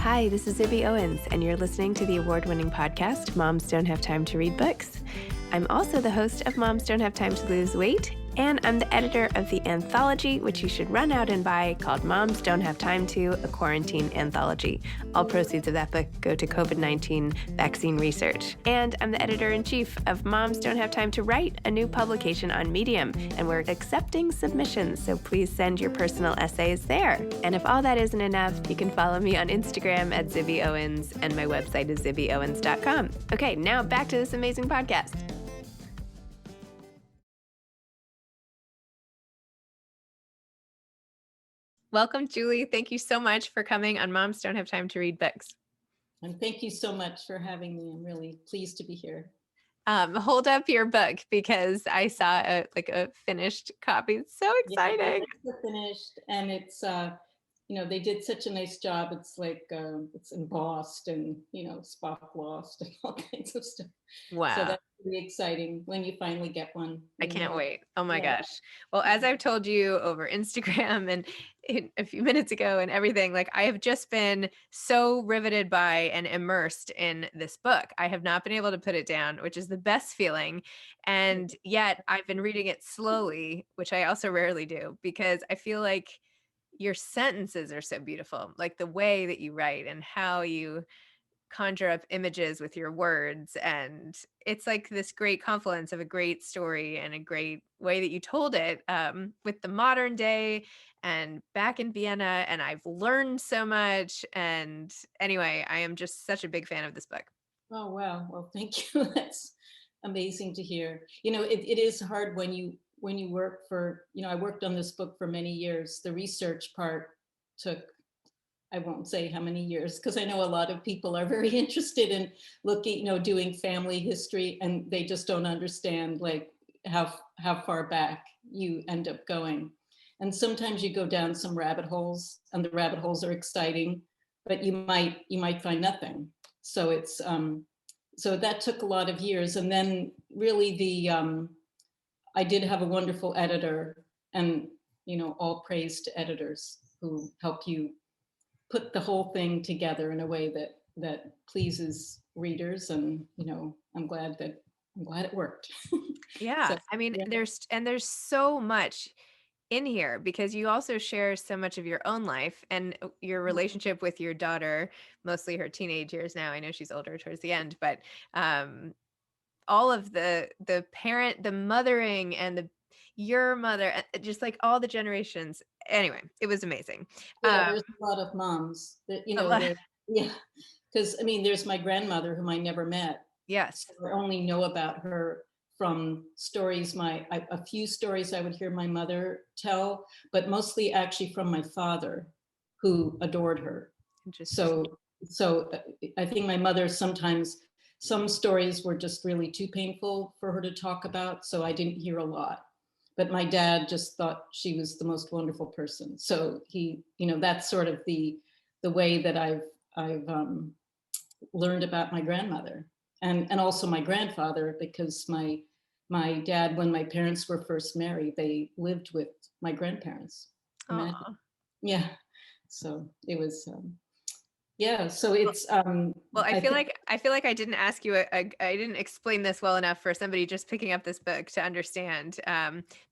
Hi, this is Zibby Owens, and you're listening to the award-winning podcast, Moms Don't Have Time to Read Books. I'm also the host of Moms Don't Have Time to Lose Weight, and I'm the editor of the anthology, which you should run out and buy, called Moms Don't Have Time to, a quarantine anthology. All proceeds of that book go to COVID-19 vaccine research. And I'm the editor-in-chief of Moms Don't Have Time to Write, a new publication on Medium, and we're accepting submissions, so please send your personal essays there. And if all that isn't enough, you can follow me on Instagram at Zibby Owens, and my website is zibbyowens.com. Okay, now back to this amazing podcast. Welcome, Julie. Thank you so much for coming on Moms Don't Have Time to Read Books. And thank you so much for having me. I'm really pleased to be here. Hold up your book because I saw a finished copy. It's so exciting. Yeah, it's finished, and it's they did such a nice job. It's like it's embossed and Spock lost and all kinds of stuff. Wow. So that's really exciting when you finally get one. I can't wait. Oh my gosh. Well, as I've told you over Instagram and a few minutes ago and everything, like I have just been so riveted by and immersed in this book. I have not been able to put it down, which is the best feeling. And yet I've been reading it slowly, which I also rarely do, because I feel like your sentences are so beautiful, like the way that you write and how you conjure up images with your words. And it's like this great confluence of a great story and a great way that you told it with the modern day and back in Vienna. And I've learned so much. And anyway, I am just such a big fan of this book. Oh, wow. Well, thank you. That's amazing to hear. It is hard when you work for, I worked on this book for many years. The research part took, I won't say how many years, because I know a lot of people are very interested in looking, doing family history, and they just don't understand like how far back you end up going. And sometimes you go down some rabbit holes, and the rabbit holes are exciting, but you might find nothing. So it's so that took a lot of years. And then really I did have a wonderful editor, and all praise to editors who help you put the whole thing together in a way that pleases readers. And I'm glad it worked. Yeah. So, I mean, yeah. there's so much in here because you also share so much of your own life and your relationship with your daughter, mostly her teenage years now. I know she's older towards the end, but all of the parent, the mothering and your mother, just like all the generations. Anyway, it was amazing. Yeah, there's a lot of moms that, yeah, because there's my grandmother whom I never met. Yes. So I only know about her from stories, a few stories I would hear my mother tell, but mostly actually from my father, who adored her. Interesting. So I think my mother sometimes, some stories were just really too painful for her to talk about, so I didn't hear a lot. But my dad just thought she was the most wonderful person. So he, that's sort of the way that I've learned about my grandmother, and also my grandfather, because my dad, when my parents were first married, they lived with my grandparents. Imagine. Yeah. So it was yeah, so it's well, I feel like I didn't ask you I didn't explain this well enough for somebody just picking up this book to understand.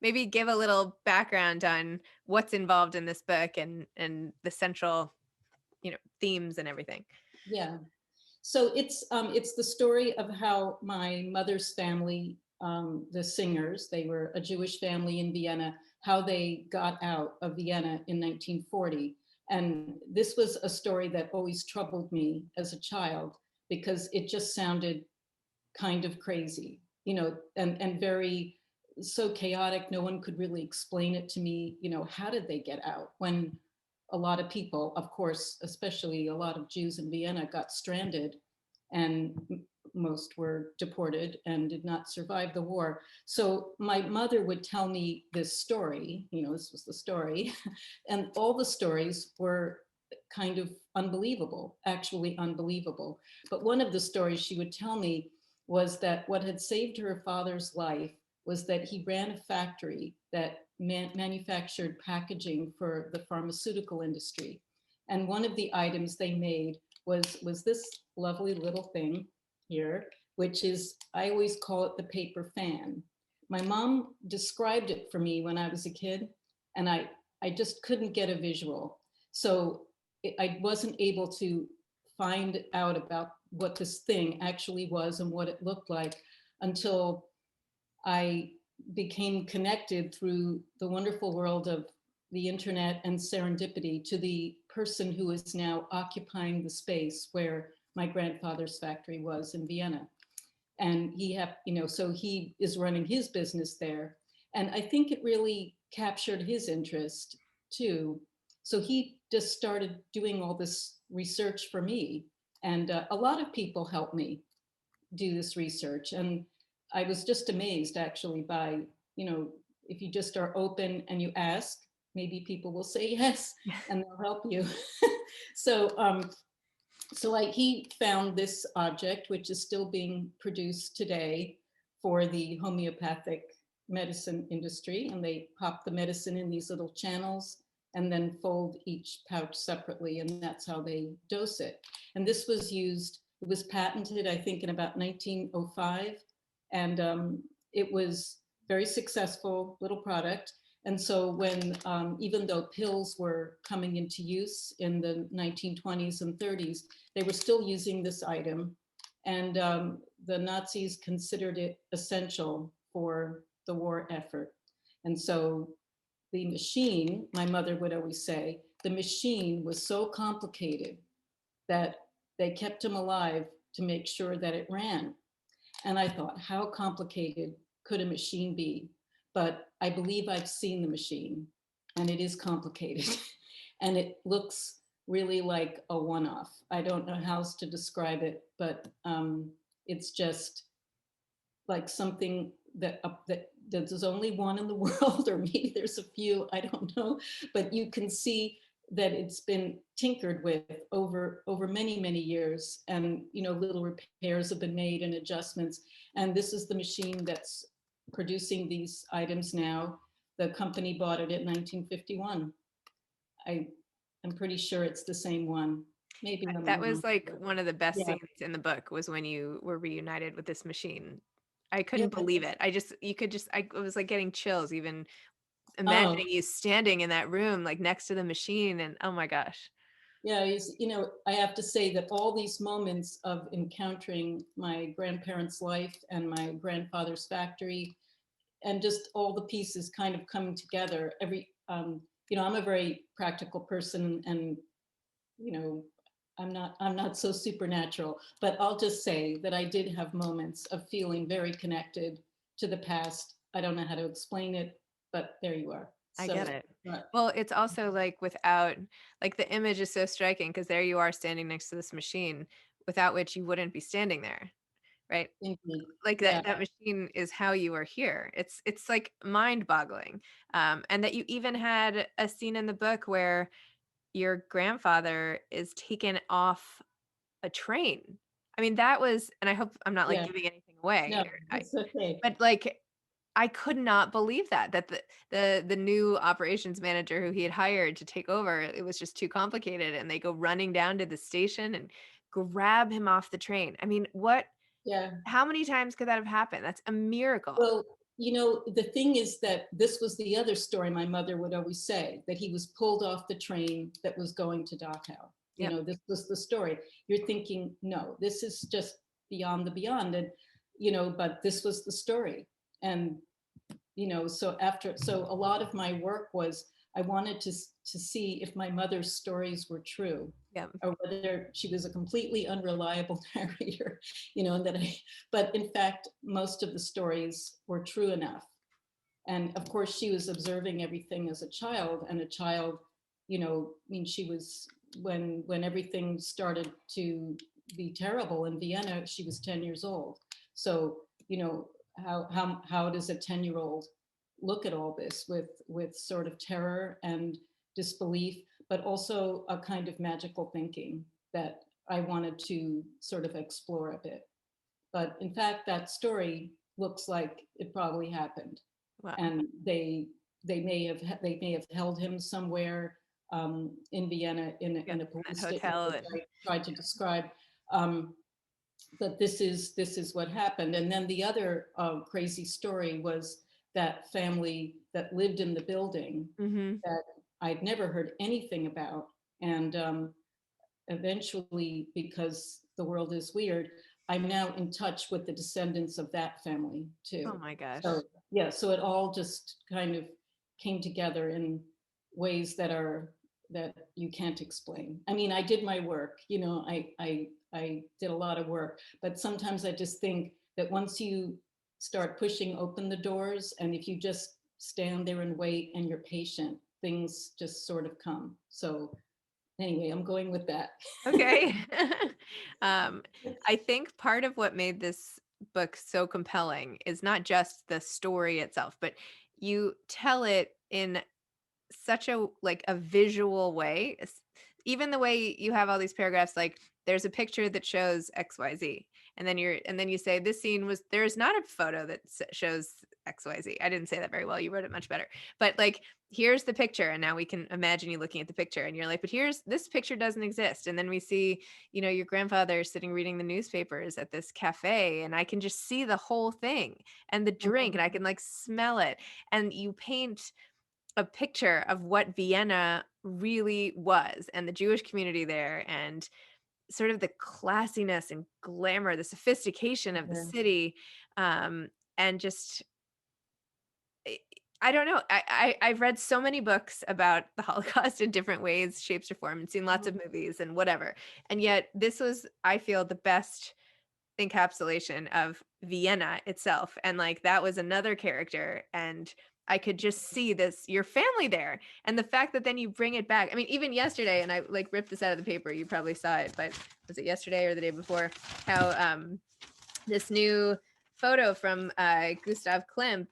Maybe give a little background on what's involved in this book and the central themes and everything. Yeah. So it's the story of how my mother's family, the Singers, they were a Jewish family in Vienna, how they got out of Vienna in 1940. And this was a story that always troubled me as a child, because it just sounded kind of crazy, and very so chaotic. No one could really explain it to me. How did they get out when a lot of people, of course, especially a lot of Jews in Vienna, got stranded, and most were deported and did not survive the war. So my mother would tell me this story, this was the story, and all the stories were kind of unbelievable, actually unbelievable. But one of the stories she would tell me was that what had saved her father's life was that he ran a factory that manufactured packaging for the pharmaceutical industry. And one of the items they made was this lovely little thing here, which is, I always call it the paper fan. My mom described it for me when I was a kid, and I just couldn't get a visual. So I wasn't able to find out about what this thing actually was and what it looked like until I became connected through the wonderful world of the internet and serendipity to the person who is now occupying the space where my grandfather's factory was in Vienna. And so he is running his business there. And I think it really captured his interest too. So he just started doing all this research for me. And a lot of people helped me do this research. And I was just amazed actually by, if you just are open and you ask, maybe people will say yes and they'll help you. so he found this object, which is still being produced today for the homeopathic medicine industry. And they pop the medicine in these little channels and then fold each pouch separately. And that's how they dose it. And this was used, it was patented, I think, in about 1905. And it was very successful little product. And so when, even though pills were coming into use in the 1920s and 30s, they were still using this item. And the Nazis considered it essential for the war effort. And so the machine, my mother would always say, the machine was so complicated that they kept him alive to make sure that it ran. And I thought, how complicated could a machine be? But I believe I've seen the machine, and it is complicated. And it looks really like a one-off. I don't know how else to describe it, but it's just like something that there's only one in the world, or maybe there's a few, I don't know. But you can see that it's been tinkered with over many, many years. And, little repairs have been made and adjustments. And this is the machine that's producing these items now. The company bought it in 1951. I'm pretty sure it's the same one. Maybe I'm That wrong. was like one of the best Yeah. scenes in the book, was when you were reunited with this machine. I Yeah. couldn't believe it. I was like getting chills even Oh, imagining you standing in that room, like next to the machine, and oh my gosh. yeah. I have to say that all these moments of encountering my grandparents' life and my grandfather's factory, and just all the pieces kind of coming together. I'm a very practical person, and you know, I'm not so supernatural, but I'll just say that I did have moments of feeling very connected to the past. I don't know how to explain it, but there you are. I So, get it. but Well, it's also like without, like the image is so striking because there you are standing next to this machine, without which you wouldn't be standing there, right? indeed, Like yeah, that machine is how you are here. It's like mind-boggling. And that you even had a scene in the book where your grandfather is taken off a train. I mean, that was, and I hope I'm not like yeah, giving anything away, no, it's okay. but like I could not believe that the new operations manager who he had hired to take over, it was just too complicated, and they go running down to the station and grab him off the train. I mean, what Yeah. how many times could that have happened? That's a miracle. Well, the thing is that this was the other story my mother would always say, that he was pulled off the train that was going to Dachau. Yep. This was the story. You're thinking, no, this is just beyond the beyond. And, but this was the story. And, so a lot of my work was, I wanted to see if my mother's stories were true, Yep. or whether she was a completely unreliable narrator, and but in fact, most of the stories were true enough. And of course, she was observing everything as a child, and a child, she was, when everything started to be terrible in Vienna, she was 10 years old. So, how does a 10-year-old look at all this with sort of terror and disbelief, but also a kind of magical thinking that I wanted to sort of explore a bit. But in fact, that story looks like it probably happened, Wow. and they may have held him somewhere. in Vienna Yep, in a that police statement, hotel which and I tried to describe. Um, but this is what happened. And then the other crazy story was that family that lived in the building hmm that I'd never heard anything about. And eventually, because the world is weird, I'm now in touch with the descendants of that family oh too. my gosh. So yeah, so it all just kind of came together in ways that you can't explain. I mean, I did my work, you know, I did a lot of work, but sometimes I just think that once you start pushing open the doors, and if you just stand there and wait and you're patient, things just sort of come. So anyway, I'm going with that. Okay. um, I think part of what made this book so compelling is not just the story itself, but you tell it in such a like a visual way. Even the way you have all these paragraphs, like there's a picture that shows XYZ, and then you say this scene was there's not a photo that shows XYZ. I didn't say that very well. You wrote it much better. But like here's the picture, and now we can imagine you looking at the picture, and you're like, but here's this picture doesn't exist. And then we see, you know, your grandfather sitting reading the newspapers at this cafe, and I can just see the whole thing and the drink, and I can like smell it. And you paint a picture of what Vienna really was and the Jewish community there and sort of the classiness and glamour, the sophistication of the Yeah. city. Um, and just, I I don't know. I've read so many books about the Holocaust in different ways, shapes, or forms, and seen lots of movies and whatever. And yet, this was, I feel, the best encapsulation of Vienna itself. And like that was another character. And I could just see this, your family there. And the fact that then you bring it back. I mean, even yesterday, and I like ripped this out of the paper, you probably saw it, but was it yesterday or the day before? How this new photo from Gustav Klimt,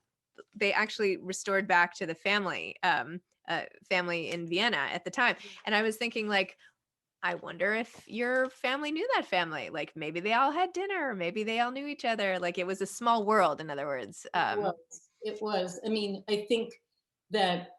they actually restored back to the family in Vienna at the time. And I was thinking, like, I wonder if your family knew that family. Like maybe they all had dinner, maybe they all knew each other. Like it was a small world, in other words. It was. It was. I mean, I think that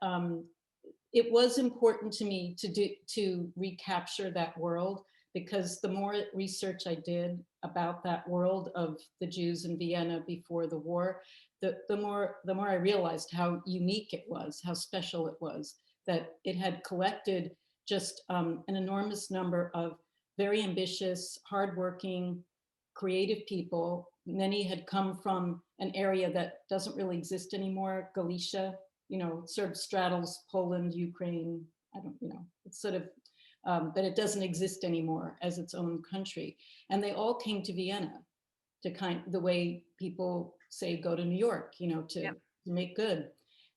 it was important to me to recapture that world, because the more research I did about that world of the Jews in Vienna before the war, the more I realized how unique it was, how special it was, that it had collected just an enormous number of very ambitious, hardworking, creative people. Many had come from an area that doesn't really exist anymore, Galicia, you know, sort of straddles Poland, Ukraine. I don't, you know, it's sort of, but it doesn't exist anymore as its own country. And they all came to Vienna to the way people say go to New York, you know, Yep. to make good.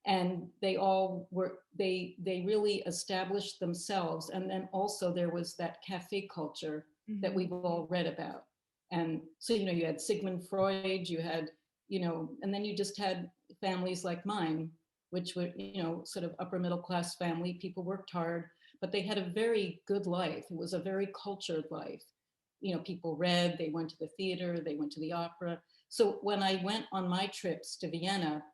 And they all were, they really established themselves. And then also there was that cafe culture that Mhm. we've all read about. And so, you know, you had Sigmund Freud, you had, you know, and then you just had families like mine, which were, you know, sort of upper middle class family. People worked hard, but they had a very good life. It was a very cultured life. You know, people read, they went to the theater, they went to the opera. So when I went on my trips to Vienna,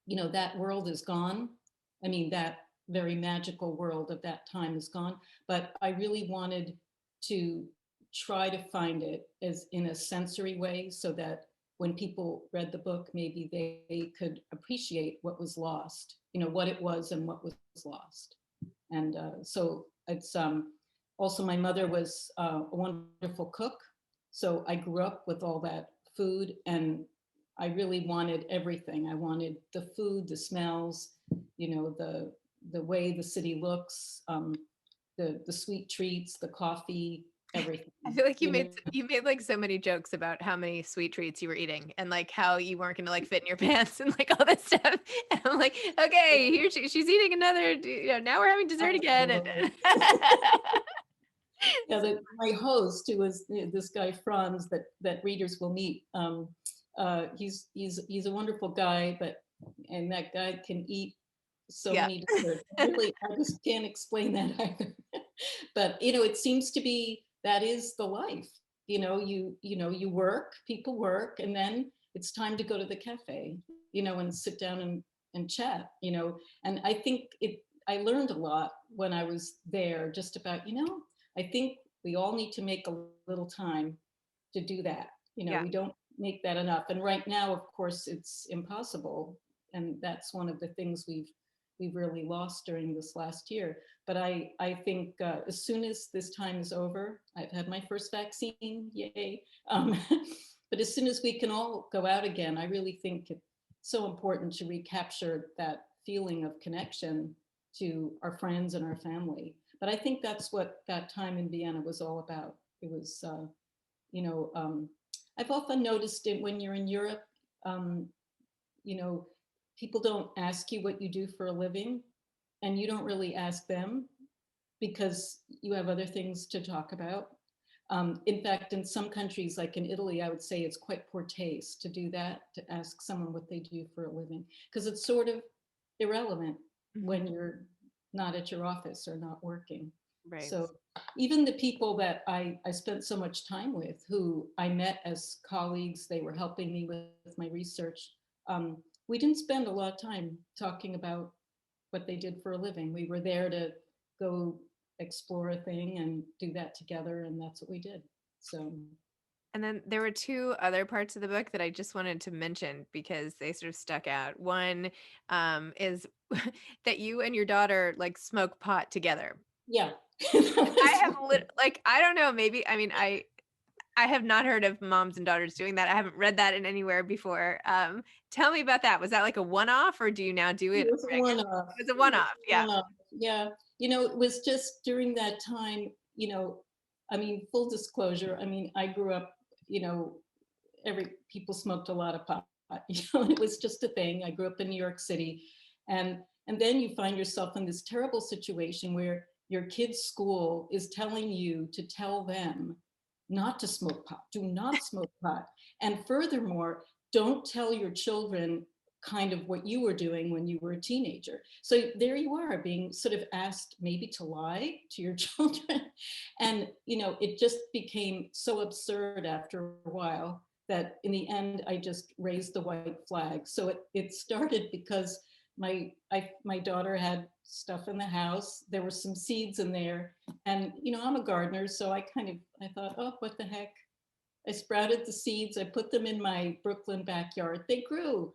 you know, that world is gone. I mean, that very magical world of that time is gone. But I really wanted to try to find it as in a sensory way, so that when people read the book, maybe they could appreciate what was lost, you know, what it was and what was lost. And so it's also, my mother was a wonderful cook. So I grew up with all that food, and I really wanted everything. I wanted the food, the smells, you know, the way the city looks, the sweet treats, the coffee, everything. I feel like You know, you made like so many jokes about how many sweet treats you were eating and like how you weren't gonna like fit in your pants and like all this stuff. And I'm like, okay, she's eating another. You know, now we're having dessert again. And yeah, my host, who was this guy Franz, that readers will meet. He's a wonderful guy, but and that guy can eat so yeah, many desserts. Really, I just can't explain that either. But you know, it seems to be that is the life. You know, you work, people work, and then it's time to go to the cafe, you know, and sit down and chat, you know. And I think it I learned a lot when I was there, just about, I think we all need to make a little time to do that. Yeah. We don't make that enough. And right now, of course, it's impossible. And that's one of the things we've really lost during this last year. But I think as soon as this time is over, I've had my first vaccine, yay. But as soon as we can all go out again, I really think it's so important to recapture that feeling of connection to our friends and our family. But I think that's what that time in Vienna was all about. It was, you know, um, I've often noticed it when you're in Europe, um, you know, people don't ask you what you do for a living, and you don't really ask them because you have other things to talk about. In fact, in some countries, like in Italy, I would say it's quite poor taste to do that, to ask someone what they do for a living, because it's sort of irrelevant Mhm. when you're not at your office or not working. Right. So even the people that I spent so much time with, who I met as colleagues, they were helping me with my research. We didn't spend a lot of time talking about what they did for a living. We were there to go explore a thing and do that together, and that's what we did. So And then there were two other parts of the book that I just wanted to mention because they sort of stuck out. One is that you and your daughter like smoke pot together. yeah. I have like I don't know, maybe I mean I have not heard of moms and daughters doing that. I haven't read that in anywhere before. Tell me about that. Was that like a one-off or do you now do It it was a regularly? one-off. It was a It was one-off. a Yeah. one-off. Yeah. It was just during that time, I mean, full disclosure, I mean, I grew up, you know, every people smoked a lot of pot, it was just a thing. I grew up in New York City. And then you find yourself in this terrible situation where your kid's school is telling you to tell them not to smoke pot, do not smoke pot. And furthermore, don't tell your children kind of what you were doing when you were a teenager. So there you are being sort of asked maybe to lie to your children. And, it just became so absurd after a while that in the end, I just raised the white flag. So it started because my daughter had stuff in the house. There were some seeds in there. And, I'm a gardener, so I thought, oh, what the heck? I sprouted the seeds. I put them in my Brooklyn backyard. They grew,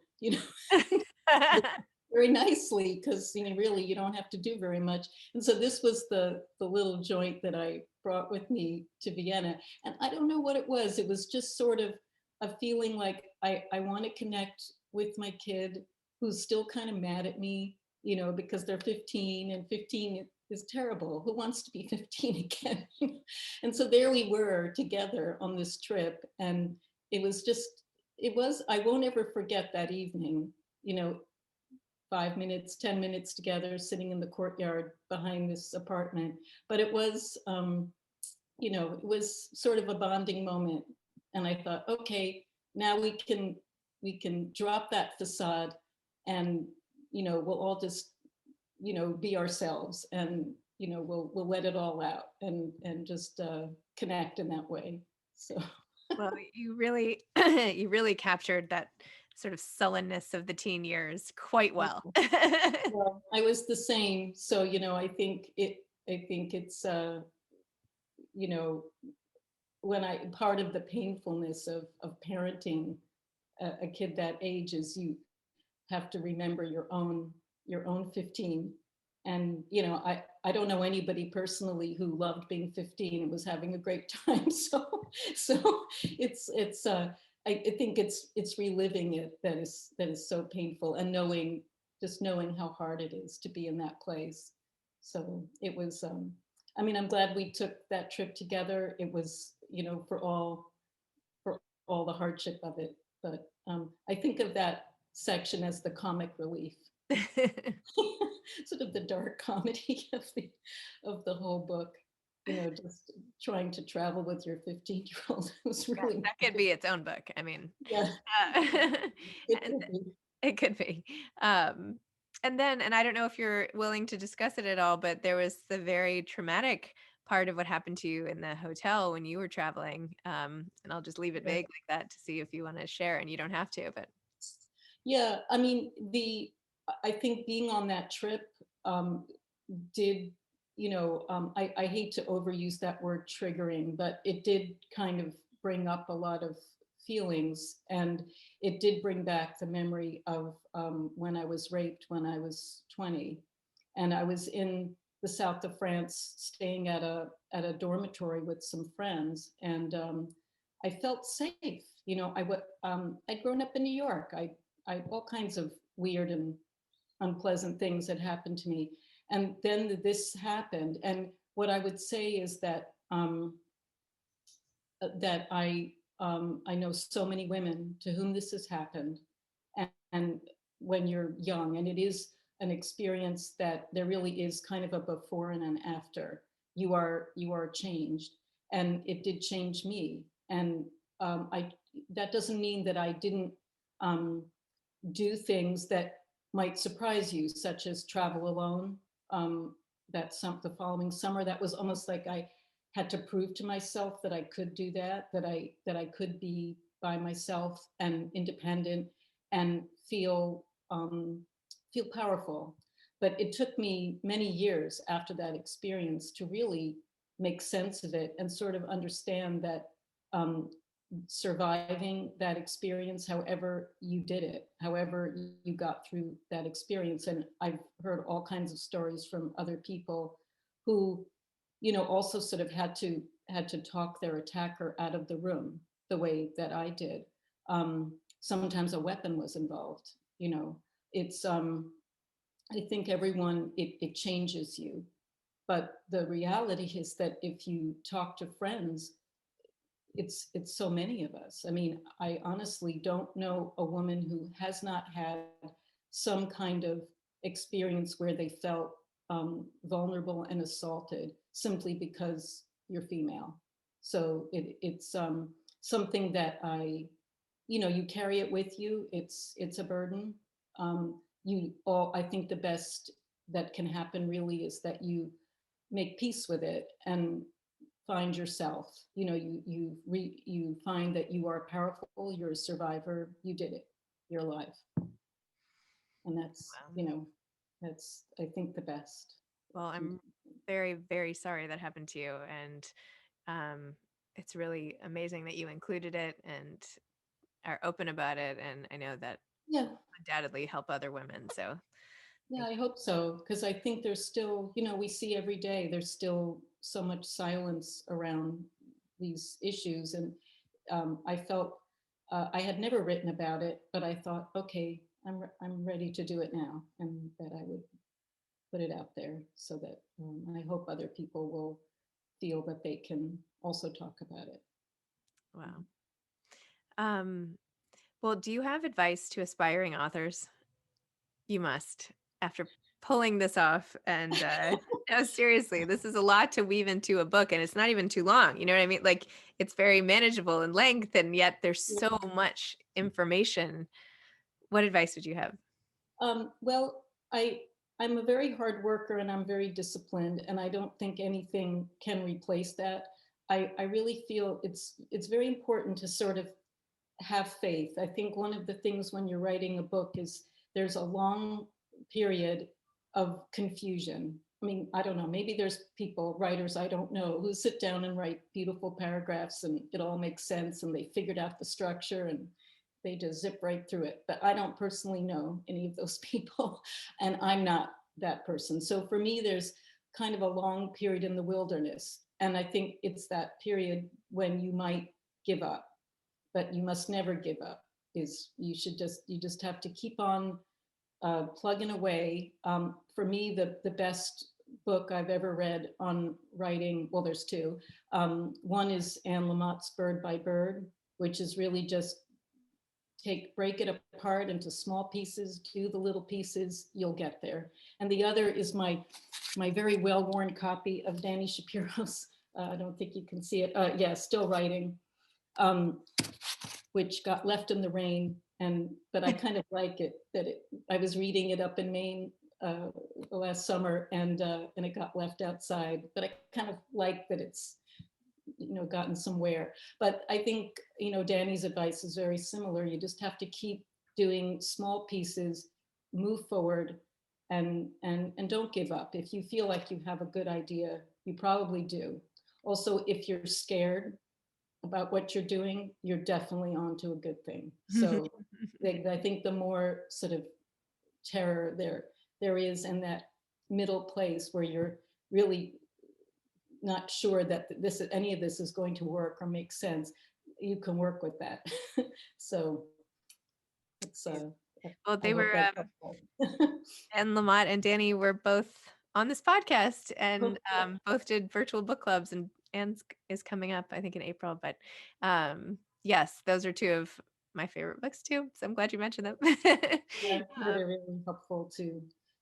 very nicely because really you don't have to do very much. And so this was the little joint that I brought with me to Vienna. And I don't know what it was. It was just sort of a feeling like I want to connect with my kid who's still kind of mad at me, because they're 15 and 15 is terrible. Who wants to be 15 again? And so there we were together on this trip. And I won't ever forget that evening, you know, 5 minutes, 10 minutes together, sitting in the courtyard behind this apartment. But it was sort of a bonding moment. And I thought, okay, now we can drop that facade and, we'll all just, be ourselves and, we'll let it all out and just connect in that way. So. Well, you really you really captured that sort of sullenness of the teen years quite well. Well, I was the same. So, I think it's, you know, part of the painfulness of parenting a kid that age is you have to remember your own 15. And, I don't know anybody personally who loved being 15 and was having a great time. So I think it's reliving it that is so painful, and knowing how hard it is to be in that place. So it was, I mean, I'm glad we took that trip together. It was, for all the hardship of it. But I think of that section as the comic relief, sort of the dark comedy of the whole book. Just trying to travel with your 15-year-old was Yeah, really, that could be its own book. I mean, yeah, uh, it and could be. it could be. And I don't know if you're willing to discuss it at all, but there was the very traumatic part of what happened to you in the hotel when you were traveling. And I'll just leave it Yeah. vague like that to see if you want to share, and you don't have to, but Yeah, I mean, I think being on that trip, did, I hate to overuse that word triggering, but it did kind of bring up a lot of feelings. And it did bring back the memory of when I was raped when I was 20. And I was in the south of France staying at a dormitory with some friends. And I felt safe. I'd grown up in New York. I all kinds of weird and unpleasant things had happened to me. And then this happened. And what I would say is that I know so many women to whom this has happened, and when you're young, and it is an experience that there really is kind of a before and an after. You are changed, and it did change me. And I that doesn't mean that I didn't um, do things that might surprise you, such as travel alone. Um, the following summer, that was almost like I had to prove to myself that I could do that I could be by myself and independent and feel powerful. But it took me many years after that experience to really make sense of it and sort of understand that um, surviving that experience, however you did it, however you got through that experience. And I've heard all kinds of stories from other people who, also sort of had to talk their attacker out of the room the way that I did. Sometimes a weapon was involved. It's I think everyone, it changes you. But the reality is that if you talk to friends, it's so many of us. I mean, I honestly don't know a woman who has not had some kind of experience where they felt vulnerable and assaulted simply because you're female. So it's something that you carry it with you. It's a burden. I think the best that can happen really is that you make peace with it and find yourself. You find that you are powerful, you're a survivor, you did it, you're alive. And that's Wow. you know that's, I think, the best. Well, I'm very, very sorry that happened to you. And um, it's really amazing that you included it and are open about it. And I know that Yeah, undoubtedly help other women. So yeah, thank I hope so, because I think there's still, we see every day there's still so much silence around these issues. And I felt I had never written about it, but I thought, okay, I'm ready to do it now, and that I would put it out there so that I hope other people will feel that they can also talk about it. you. Wow. Um, well, do you have advice to aspiring authors? You must, after pulling this off. And no, seriously, this is a lot to weave into a book, and it's not even too long. You know what I mean? Like, it's very manageable in length, and yet there's so much information. What advice would you have? Well, I'm a very hard worker and I'm very disciplined, and I don't think anything can replace that. I really feel it's very important to sort of have faith. I think one of the things when you're writing a book is there's a long period of confusion. I mean, I don't know, maybe there's people, writers I don't know, who sit down and write beautiful paragraphs and it all makes sense and they figured out the structure and they just zip right through it. But I don't personally know any of those people, and I'm not that person. So for me, there's kind of a long period in the wilderness. And I think it's that period when you might give up, but you must never give up. Is you just have to keep on plugging away. For me, the best book I've ever read on writing, well, there's two. One is Anne Lamott's Bird by Bird, which is really just break it apart into small pieces, do the little pieces, you'll get there. And the other is my very well-worn copy of Danny Shapiro's, I don't think you can see it, yeah, Still Writing, which got left in the rain. But I kind of like it, I was reading it up in Maine last summer, and it got left outside. But I kind of like that it's gotten somewhere. But I think Danny's advice is very similar. You just have to keep doing small pieces, move forward, and don't give up. If you feel like you have a good idea, you probably do. Also, if you're scared about what you're doing, you're definitely onto a good thing. So I think the more sort of terror there is in that middle place where you're really not sure that this any of this is going to work or make sense, you can work with that. So it's Well, I they hope were, that's helpful. and Lamont and Danny were both on this podcast, and Okay. both did virtual book clubs, and is coming up, I think, in April. But yes, those are two of my favorite books too. So I'm glad you mentioned them. Yeah, they're really helpful too.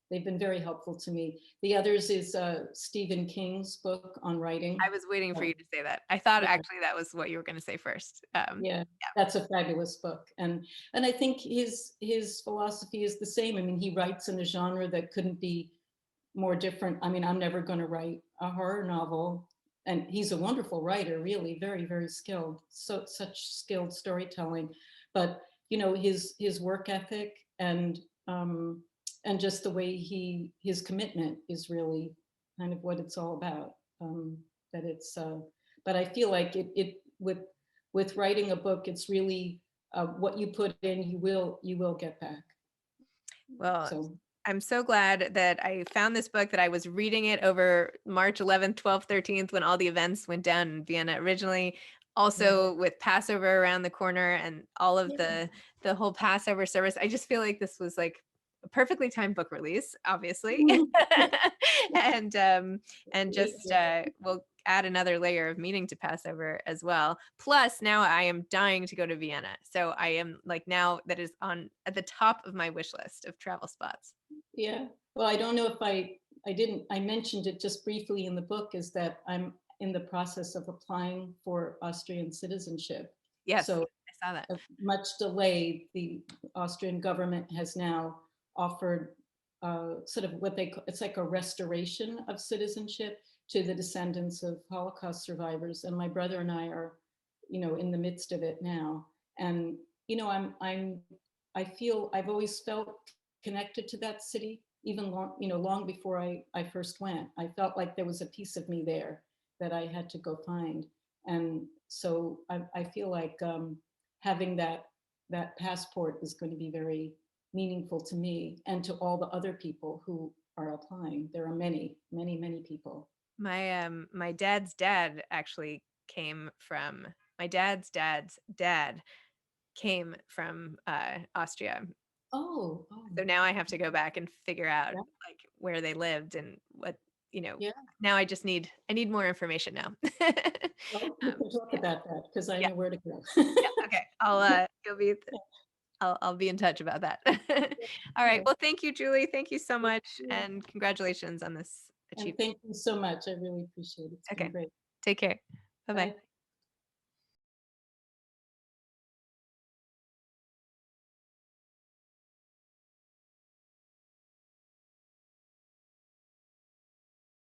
They've been very helpful to me. The others is Stephen King's book on writing. I was waiting for Uh, you to say that. I thought yeah, actually that was what you were going to say first. yeah, that's a fabulous book, and I think his philosophy is the same. I mean, he writes in a genre that couldn't be more different. I mean, I'm never going to write a horror novel, and he's a wonderful writer, really, very, very skilled. So such skilled storytelling, but his work ethic um, and just the way his commitment is really kind of what it's all about. That it's, but I feel like it with writing a book, it's really what you put in, you will get back. Well, So I'm so glad that I found this book, that I was reading it over March 11th, 12th, 13th, when all the events went down in Vienna originally. yeah, Also with Passover around the corner and all of yeah. the whole Passover service. I just feel like this was like a perfectly timed book release, obviously. and just we'll add another layer of meaning to Passover as well. Plus, now I am dying to go to Vienna. So I am like, now that is on at the top of my wish list of travel spots. Yeah. Well, I don't know if I mentioned it just briefly in the book, is that I'm in the process of applying for Austrian citizenship. Yes, So I saw that. much delayed, the Austrian government has now offered sort of what it's like a restoration of citizenship to the descendants of Holocaust survivors. And my brother and I are, in the midst of it now. And, I feel I've always felt connected to that city, even long before I first went. I felt like there was a piece of me there that I had to go find. And so I feel like having that passport is going to be very meaningful to me and to all the other people who are applying. There are many, many, many people. My dad's dad actually came from my dad's dad came from Austria. Oh, oh, So now I have to go back and figure out yeah, like where they lived and what, you know, yeah. now I need more information now. Well, we can talk Yeah. about that because I Yeah. know where to go. Yeah. Okay. I'll be in touch about that. All right. Yeah. Well, thank you, Julie. Thank you so Thank much. you. And congratulations on this And achievement. thank you so much. I really appreciate it. It's been Okay. great. Take care. Bye bye. Bye.